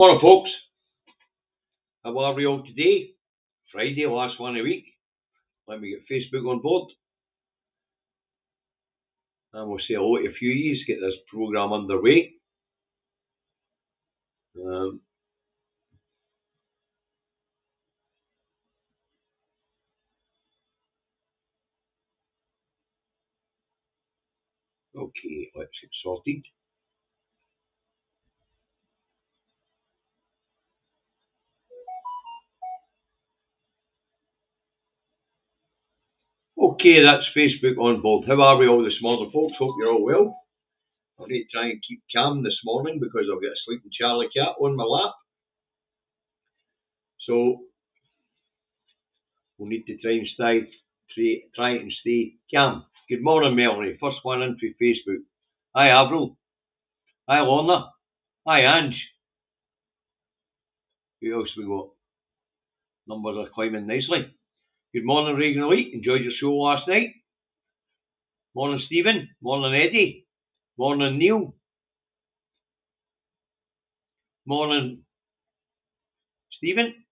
Morning, folks. How are we all today? Friday, last one of the week. Let me get Facebook on board. And we'll say hello to a few of you, get this programme underway. Okay, let's get sorted. Okay, that's Facebook on board. How are we all this morning, folks? Hope you're all well. I need to try and keep calm this morning because I've got a sleeping Charlie cat on my lap. So we'll need to try and stay calm. Good morning, Melanie. First one in for Facebook. Hi, Avril. Hi, Lorna. Hi, Ange. Who else we got? Numbers are climbing nicely. Good morning, Reagan Elite. Enjoyed your show last night. Morning, Stephen. Morning, Eddie. Morning, Neil. Morning, Stephen.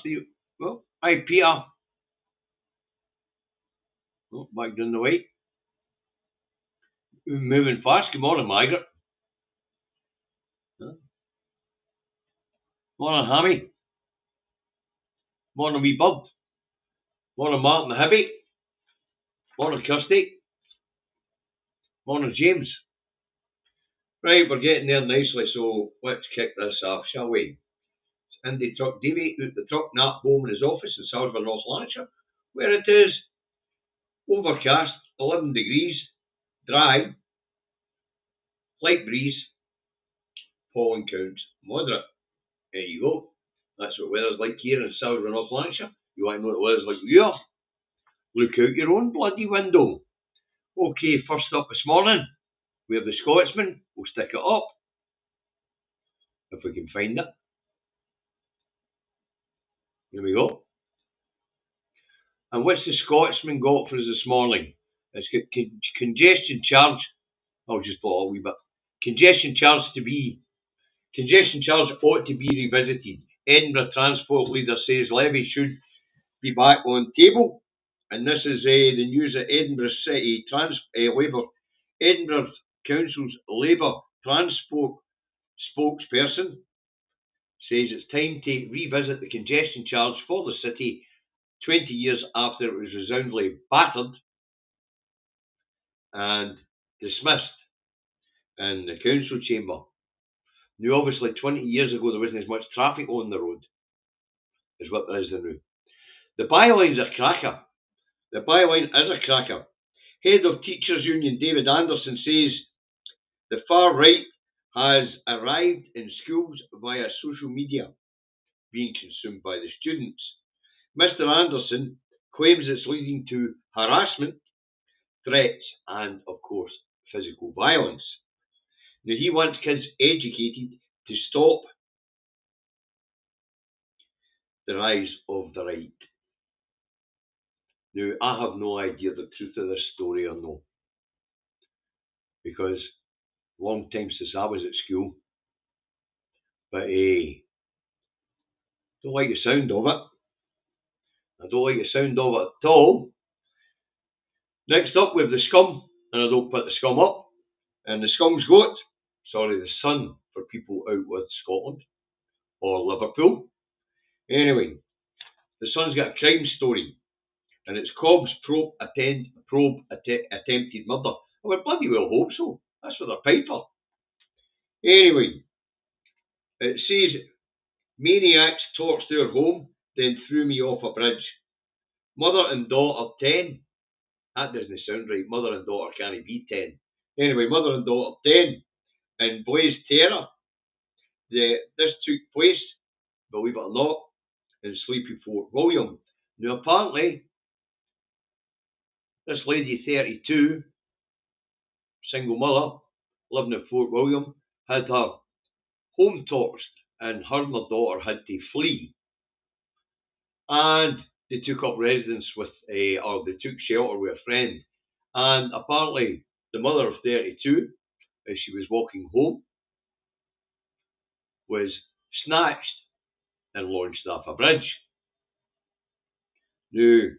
Steve. Well, hi, Peter. Oh, back down the way. Moving fast. Good morning, Margaret. Morning, Hammy. Morning, wee bub. Morning, Martin the Hibby. Morning, Kirsty. Morning, James. Right, we're getting there nicely, so let's kick this off, shall we? Andy Truck Davy out the truck, Nat Bowman in his office in Salisbury, North Lanarkshire, where it is overcast, 11 degrees, dry, light breeze, pollen count moderate. There you go. That's what weather's like here in Salisbury, North Lanarkshire. You want to know what the weather's like here? Look out your own bloody window. Okay, first up this morning, we have the Scotsman. We'll stick it up, if we can find it. Here we go. And what's the Scotsman got for us this morning? It's got congestion charge. I'll just put a wee bit. Congestion charge ought to be revisited. Edinburgh Transport Leader says levy should be back on table. And this is the news at Edinburgh City Labour. Edinburgh Council's Labour Transport spokesperson says it's time to revisit the congestion charge for the city 20 years after it was resoundingly battered and dismissed in the council chamber. Now, obviously, 20 years ago, there wasn't as much traffic on the road as what there is now. The byline's a cracker. The byline is a cracker. Head of Teachers Union David Anderson says the far right has arrived in schools via social media, being consumed by the students. Mr. Anderson claims it's leading to harassment, threats, and, of course, physical violence. Now, he wants kids educated to stop the rise of the right. Now, I have no idea the truth of this story or no, because long time since I was at school, but I don't like the sound of it. I don't like the sound of it at all. Next up, we have the scum, and I don't put the scum up, and the scum's got, the sun for people out with Scotland or Liverpool. Anyway, the Sun's got a crime story, and it's Cobb's probe attempted murder. I would bloody well hope so. That's for their paper. Anyway, it says maniacs torched our home, then threw me off a bridge. Mother and daughter 10. That doesn't sound right. Mother and daughter can't be 10. Anyway, mother and daughter 10 in Blaze Terror. This took place, believe it or not, in sleepy Fort William. Now, apparently, this lady, 32, single mother, living in Fort William, had her home torched, and her and her daughter had to flee. And they took up residence they took shelter with a friend. And apparently, the mother of 32, as she was walking home, was snatched and launched off a bridge. Now,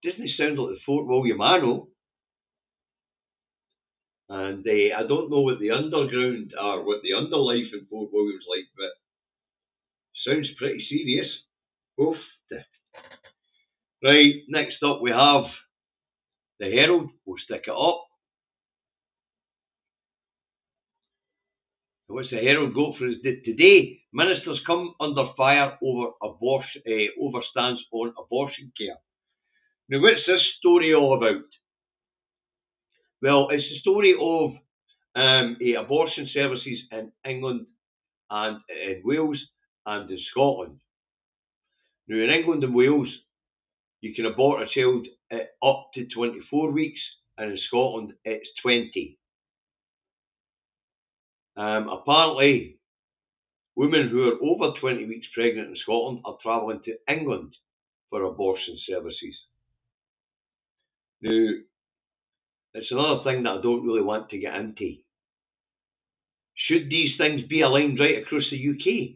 doesn't sound like the Fort William I know, and I don't know what the underground or what the underlife in Fort William's like, but sounds pretty serious. Oof. Right, next up we have the Herald. We'll stick it up. What's the Herald got for us today? Ministers come under fire over stance on abortion care. Now, what's this story all about? Well, it's the story of abortion services in England and in Wales and in Scotland. Now, in England and Wales, you can abort a child at up to 24 weeks, and in Scotland, it's 20. Apparently, women who are over 20 weeks pregnant in Scotland are travelling to England for abortion services. Now, it's another thing that I don't really want to get into. Should these things be aligned right across the UK?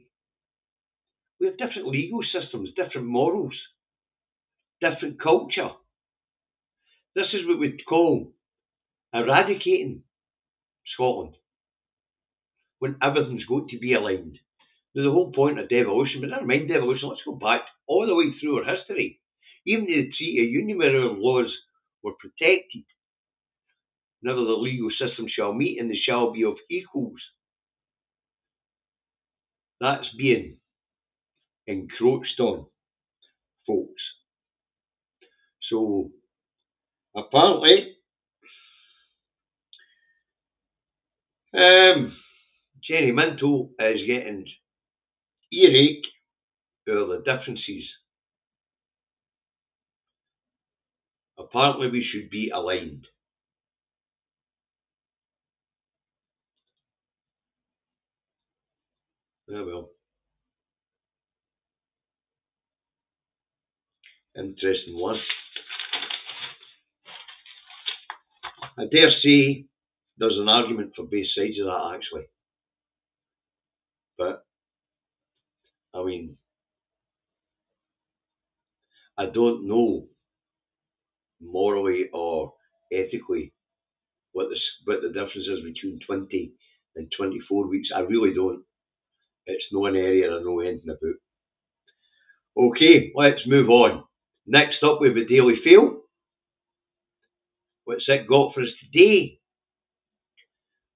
We have different legal systems, different morals, different culture. This is what we'd call eradicating Scotland, when everything's got to be aligned. Now, the whole point of devolution, but never mind devolution, let's go back all the way through our history. Even the Treaty of Union, where our laws were protected. Never the legal system shall meet, and they shall be of equals. That's being encroached on, folks. So, apparently, Jenny Minto is getting earache over the differences. Apparently, we should be aligned. Oh well. Interesting one. I dare say there's an argument for both sides of that, actually. But, I mean, I don't know morally or ethically what the difference is between 20 and 24 weeks. I really don't. It's not an area I know anything about. Okay, let's move on. Next up, we have a Daily Fail. What's it got for us today?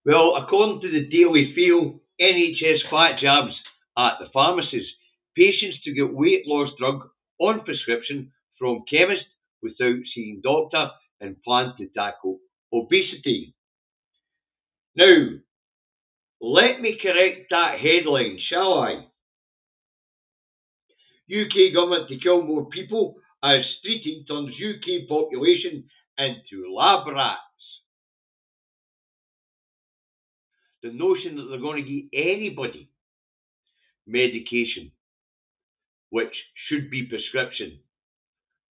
Well, according to the Daily Fail, NHS fat jabs at the pharmacies. Patients to get weight loss drug on prescription from chemist without seeing doctor and plan to tackle obesity. Now, let me correct that headline, shall I? UK government to kill more people as streeting turns UK population into lab rats. The notion that they're going to give anybody medication, which should be prescription,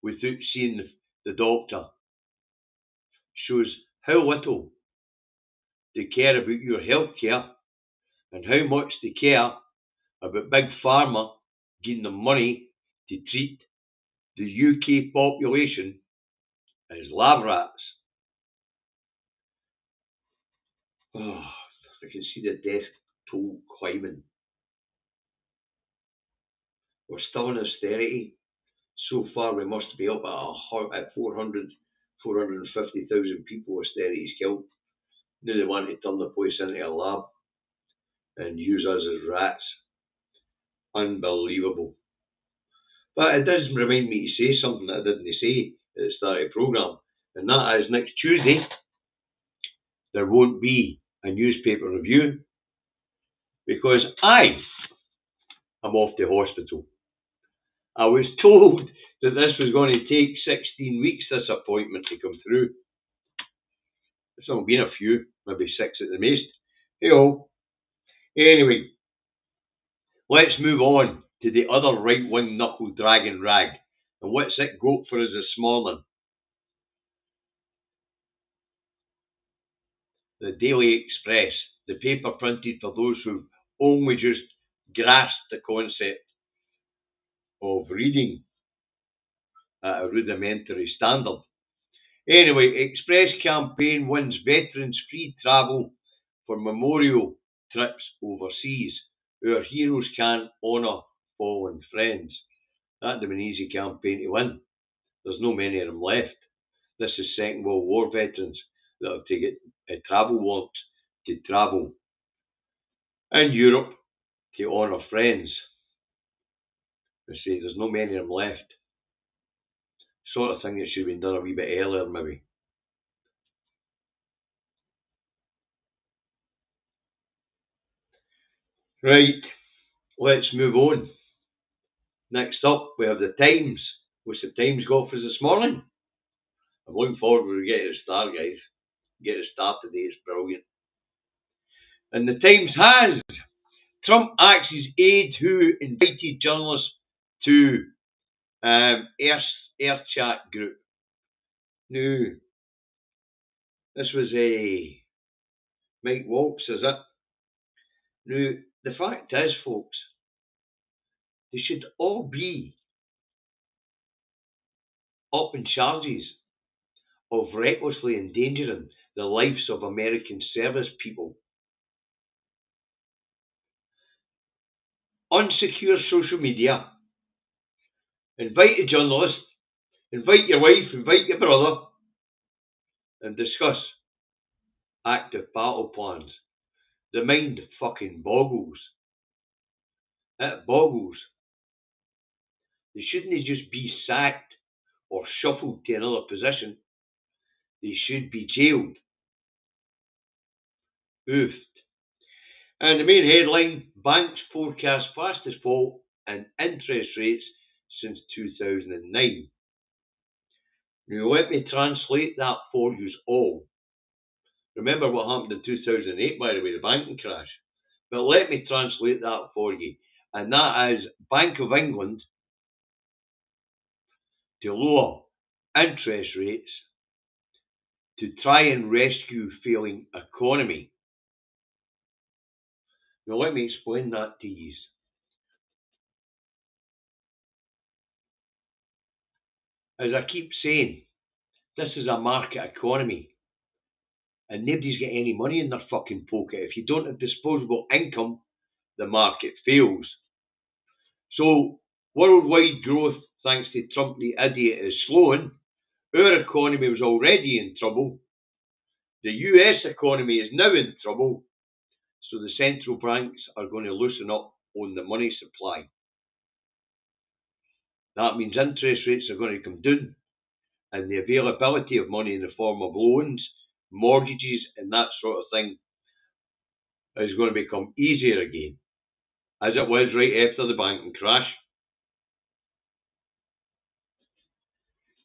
without seeing the doctor, shows how little they care about your health care and how much they care about Big Pharma giving them money to treat the UK population as lab rats. Oh, I can see the death toll climbing. We're still in austerity. So far, we must be up at 450,000 people austerity's killed. Now they want to turn the place into a lab and use us as rats. Unbelievable. But it does remind me to say something that I didn't say at the start of the programme, and that is next Tuesday there won't be a newspaper review because I am off to hospital. I was told that this was going to take 16 weeks, this appointment, to come through. It's only been a few, maybe 6 at the most. Hey-oh. Anyway, let's move on to the other right-wing knuckle-dragging rag. And what's it got for us this morning? The Daily Express, the paper printed for those who've only just grasped the concept of reading at a rudimentary standard. Anyway, Express campaign wins veterans free travel for memorial trips overseas. Our heroes can honour fallen friends. That'd have been an easy campaign to win. There's no many of them left. This is Second World War veterans that have taken travel warrants to travel in Europe to honour friends. I say there's no many of them left. Sort of thing that should have been done a wee bit earlier, maybe. Right, let's move on. Next up, we have the Times. What's the Times got for us this morning? I'm looking forward to getting a start, guys. Get a start today, it's brilliant. And the Times has Trump axes aide who invited journalists to Earth Chat group. Now, this was a Mike Waltz, is it? Now, the fact is, folks, they should all be up in charges of recklessly endangering the lives of American service people. Unsecure social media. Invite a journalist, invite your wife, invite your brother, and discuss active battle plans. The mind fucking boggles. It boggles. They shouldn't just be sacked or shuffled to another position. They should be jailed. Oofed. And the main headline, banks forecast fastest fall in interest rates since 2009. Now let me translate that for you all. Remember what happened in 2008, by the way, the banking crash. But let me translate that for you. And that is Bank of England to lower interest rates to try and rescue failing economy. Now let me explain that to you. As I keep saying, this is a market economy. And nobody's got any money in their fucking pocket. If you don't have disposable income, the market fails. So worldwide growth, thanks to Trump the idiot, is slowing. Our economy was already in trouble. The US economy is now in trouble. So the central banks are going to loosen up on the money supply. That means interest rates are going to come down, and the availability of money in the form of loans, mortgages, and that sort of thing is going to become easier again, as it was right after the banking crash.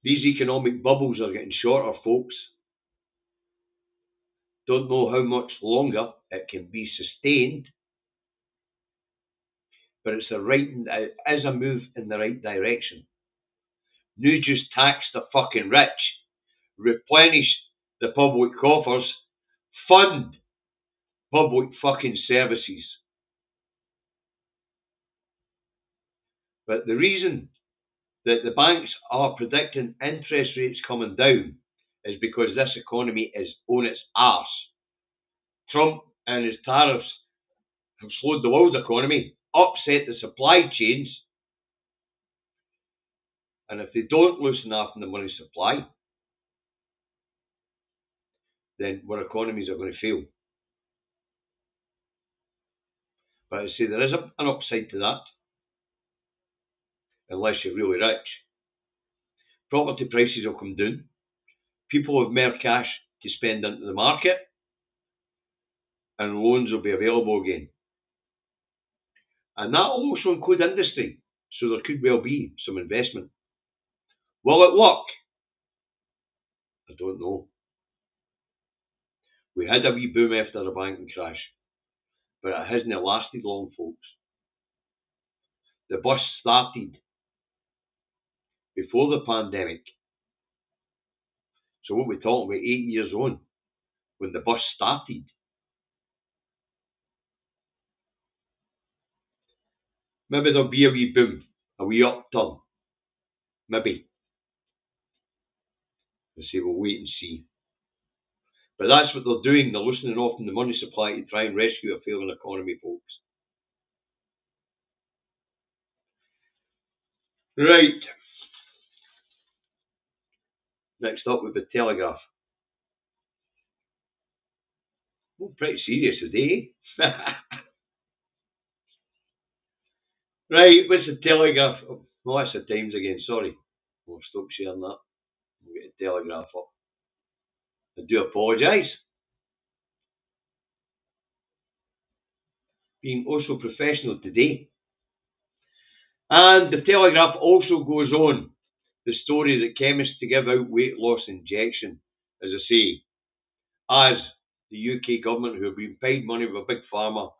These economic bubbles are getting shorter, folks. Don't know how much longer it can be sustained, but it is a move in the right direction. Now just tax the fucking rich, replenish the public coffers, fund public fucking services. But the reason that the banks are predicting interest rates coming down is because this economy is on its arse. Trump and his tariffs have slowed the world economy, upset the supply chains, and if they don't loosen up in the money supply, then our economies are going to fail. But I say there is an upside to that, unless you're really rich. Property prices will come down. People have more cash to spend into the market, and loans will be available again. And that will also include industry, so there could well be some investment. Will it work? I don't know. We had a wee boom after the banking crash, but it hasn't lasted long, folks. The bust started before the pandemic. So what we're talking about 8 years on, when the bust started. Maybe there'll be a wee boom, a wee upturn. Maybe. We'll see, we'll wait and see. But that's what they're doing. They're loosening off in the money supply to try and rescue a failing economy, folks. Right. Next up with the Telegraph. Oh, pretty serious today. Right, what's the Telegraph? Oh, that's the Times again, sorry. I'll stop sharing that. We'll get the Telegraph up. I do apologise. Being also professional today. And the Telegraph also goes on the story that chemists to give out weight loss injection, as I say, as the UK government, who have been paid money by Big Pharma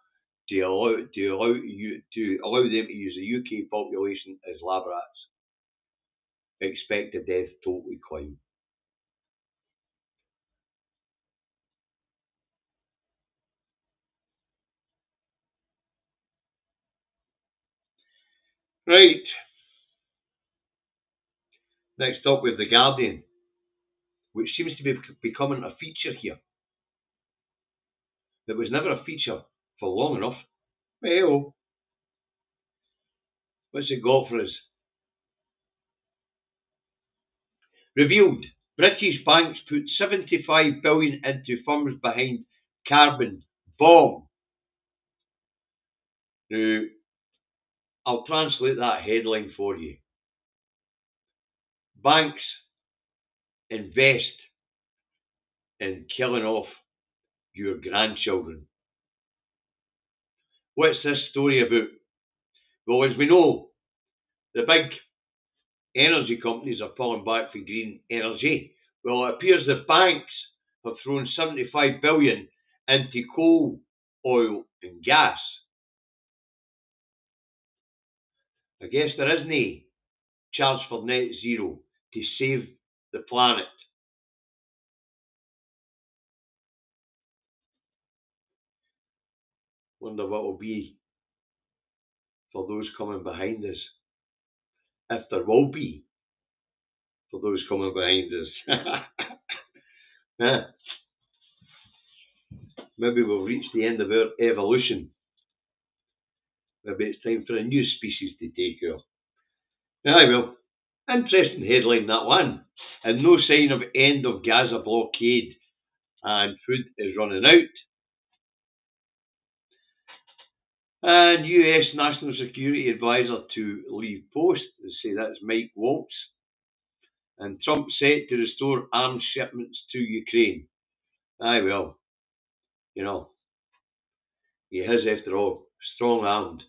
to allow them to use the UK population as lab rats, expect a death toll to climb. Right. Next up with The Guardian, which seems to be becoming a feature here. It was never a feature for long enough. Well, what's it got for us? Revealed, British banks put 75 billion into firms behind carbon bomb. Now, I'll translate that headline for you. Banks invest in killing off your grandchildren. What's this story about? Well, as we know, the big energy companies are pulling back for green energy. Well, it appears the banks have thrown 75 billion into coal, oil and gas. I guess there isn't a charge for net zero to save the planet. Wonder what will be for those coming behind us. If there will be for those coming behind us. Maybe we'll reach the end of our evolution. Maybe it's time for a new species to take over. Aye, well, interesting headline, that one. And no sign of end of Gaza blockade, and food is running out. And US National Security Advisor to leave post. They say that's Mike Waltz. And Trump set to restore arms shipments to Ukraine. Aye, well, you know, he has, after all, strong-armed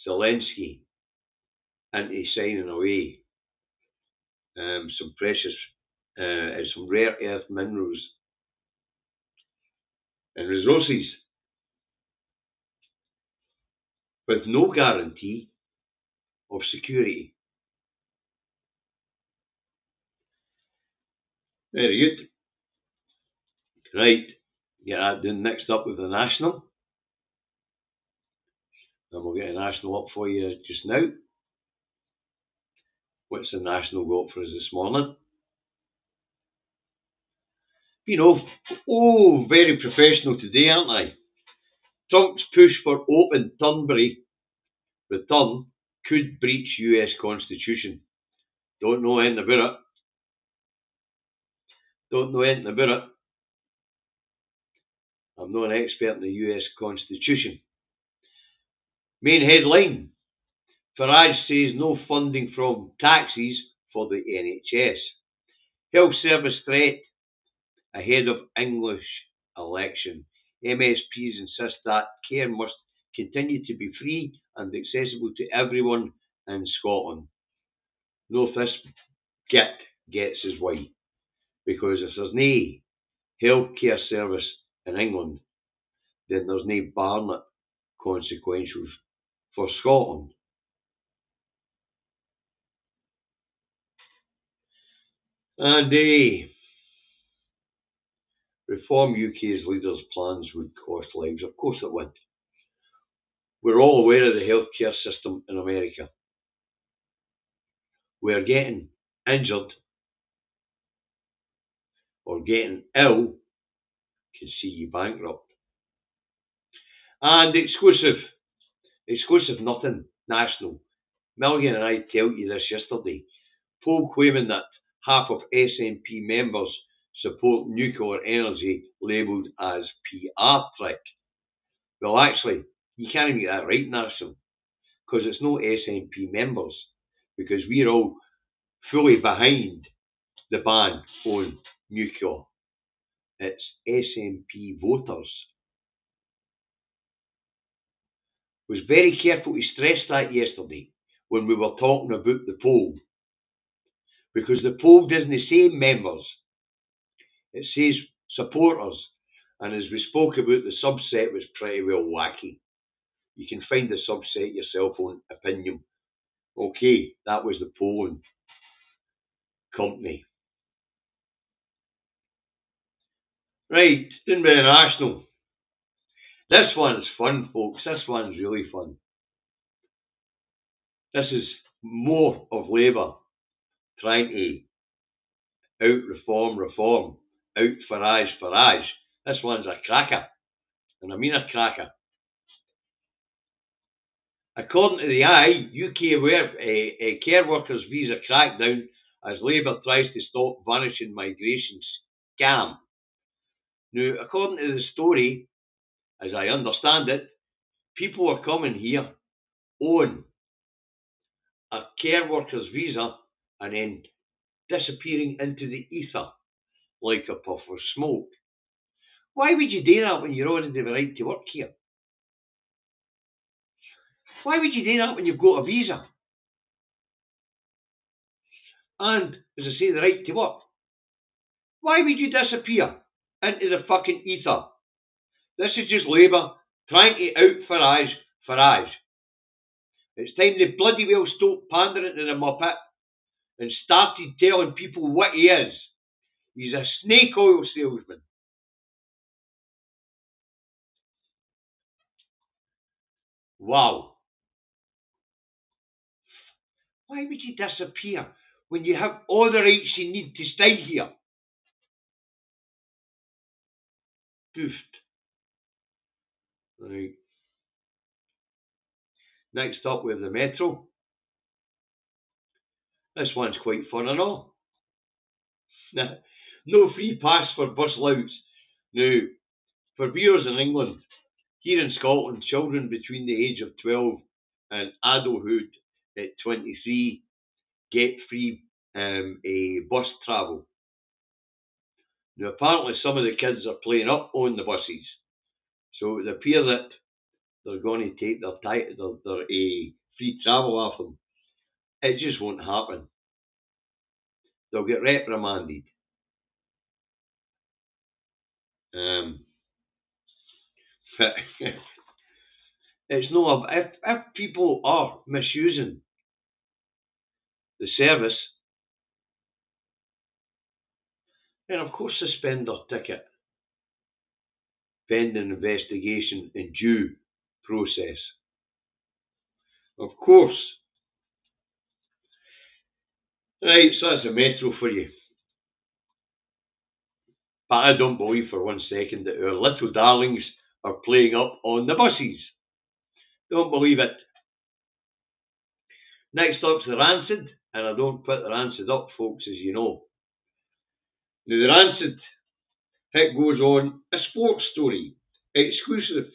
Zelensky into signing away some precious, some rare earth minerals and resources with no guarantee of security. Very good. Right, get that done. Next up with the National. And we'll get a National up for you just now. What's the National got for us this morning? You know, very professional today, aren't I? Trump's push for open Turnberry return could breach US Constitution. Don't know anything about it. Don't know anything about it. I'm not an expert in the US Constitution. Main headline: Farage says no funding from taxes for the NHS. Health Service threat ahead of English election. MSPs insist that care must continue to be free and accessible to everyone in Scotland. No, if this gets his way. Because if there's no healthcare service in England, then there's no Barnett consequentials for Scotland. And reform UK's leaders' plans would cost lives. Of course it would. We're all aware of the healthcare system in America. Where getting injured or getting ill can see you bankrupt. And exclusive nothing national. Milligan and I told you this yesterday. Poll claiming that half of SNP members support nuclear energy labelled as PR trick. Well, actually, you can't even get that right, National, because it's no SNP members, because we're all fully behind the ban on nuclear. It's SNP voters. I was very careful to stress that yesterday when we were talking about the poll, because the poll doesn't say members, it says supporters. And as we spoke about, the subset was pretty well wacky. You can find the subset yourself on opinion. Okay, that was the polling company. Right, Dunbury National. This one's fun, folks. This one's really fun. This is more of Labour trying to reform, out Farage. This one's a cracker, and I mean a cracker. According to the UK care workers visa crackdown as Labour tries to stop vanishing migration scam. Now, according to the story, as I understand it, people are coming here on a care worker's visa and then disappearing into the ether like a puff of smoke. Why would you do that when you're already the right to work here? Why would you do that when you've got a visa? And, as I say, the right to work. Why would you disappear into the fucking ether? This is just Labour trying to out Farage. It's time they bloody well stopped pandering to the Muppet and started telling people what he is. He's a snake oil salesman. Wow. Why would you disappear when you have all the rights you need to stay here? Poofed. Right. Next up, we have the Metro. This one's quite fun and all. No free pass for bus louts. Now, for viewers in England, here in Scotland, children between the age of 12 and adulthood at 23 get free bus travel. Now, apparently, some of the kids are playing up on the buses, so it would appear that they're going to take their free travel off them. It just won't happen. They'll get reprimanded. It's no, if people are misusing the service, then of course suspend their ticket pending investigation and due process. Of course. Right, so that's a Metro for you. But I don't believe for 1 second that our little darlings are playing up on the buses. Don't believe it. Next up's the Rancid, and I don't put the Rancid up, folks, as you know. Now, the Rancid hit goes on a sports story, exclusive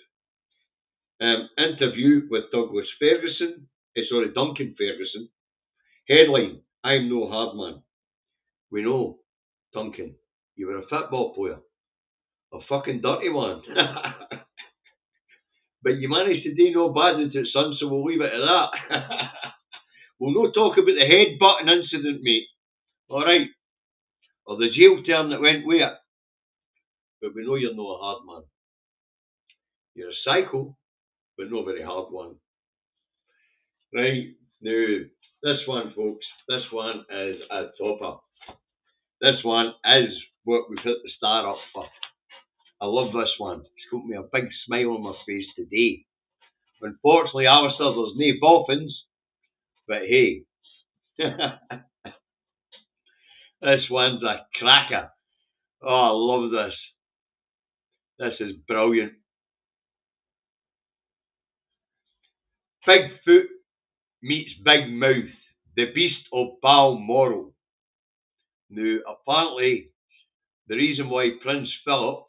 interview with Duncan Ferguson. Headline: I'm no hard man. We know, Duncan, you were a football player, a fucking dirty one. But you managed to do no bad into it, son, so we'll leave it at that. We'll not talk about the head-button incident, mate. Alright? Or the jail term that went with it. But we know you're not a hard man. You're a psycho, but not a very hard one. Right? Now, this one, folks, this one is a topper. This one is what we put the star up for. I love this one. It's got me a big smile on my face today. Unfortunately, Alistair, there's no boffins, but hey, this one's a cracker. Oh, I love this. This is brilliant. Bigfoot meets Big Mouth, the beast of Balmoral. Now, apparently, the reason why Prince Philip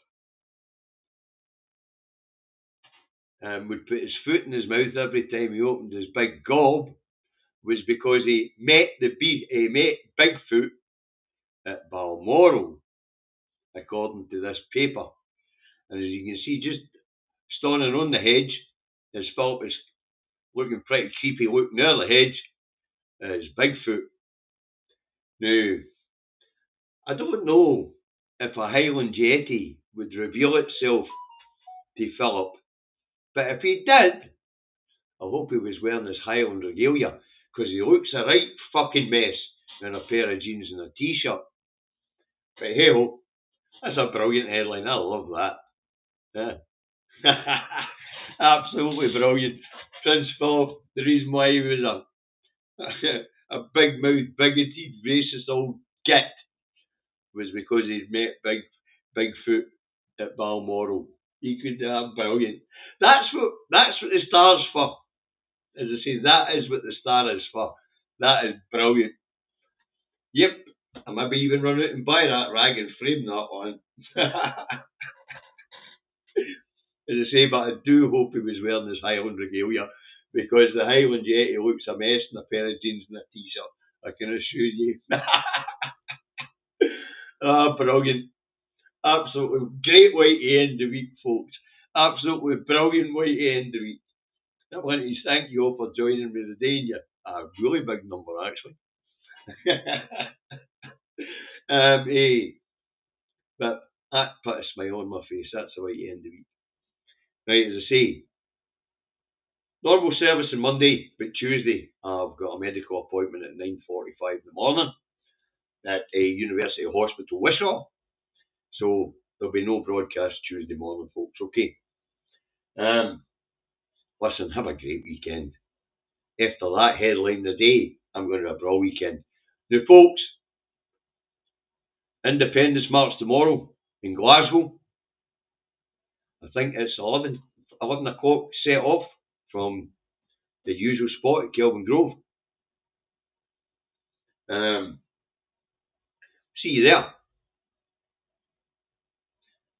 would put his foot in his mouth every time he opened his big gob was because he met Bigfoot at Balmoral, according to this paper. And as you can see, just standing on the hedge, as Philip is looking pretty creepy, looking near the hedge, is Bigfoot. Now, I don't know if a Highland Yeti would reveal itself to Philip, but if he did, I hope he was wearing his Highland regalia, because he looks a right fucking mess in a pair of jeans and a t-shirt. But hey ho, that's a brilliant headline. I love that. Yeah. Absolutely brilliant. Prince Philip, the reason why he was a big mouth, bigoted, racist old git was because he'd met Bigfoot at Balmoral. He could have brilliant. That's what the star's for. As I say, that is what the star is for. That is brilliant. Yep. I maybe even run out and buy that rag and frame that on. As I say, but I do hope he was wearing his Highland regalia, because the Highland Yeti looks a mess in a pair of jeans and a t-shirt, I can assure you. Brilliant. Absolutely great way to end the week, folks. Absolutely brilliant way to end the week. I want to thank you all for joining me today. And a really big number, actually. But that put a smile on my face. That's the way to end the week. Right, as I say, normal service on Monday, but Tuesday I've got a medical appointment at 9:45 in the morning at a University Hospital, Wishaw. So there'll be no broadcast Tuesday morning, folks. Okay. Listen, have a great weekend. After that headline today, I'm going to have a raw weekend. Now, folks, Independence March tomorrow in Glasgow. I think it's 11 o'clock set off from the usual spot at Kelvin Grove. See you there.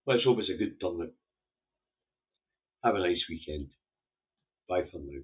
Let's hope it's a good turnout. Have a nice weekend. Bye for now.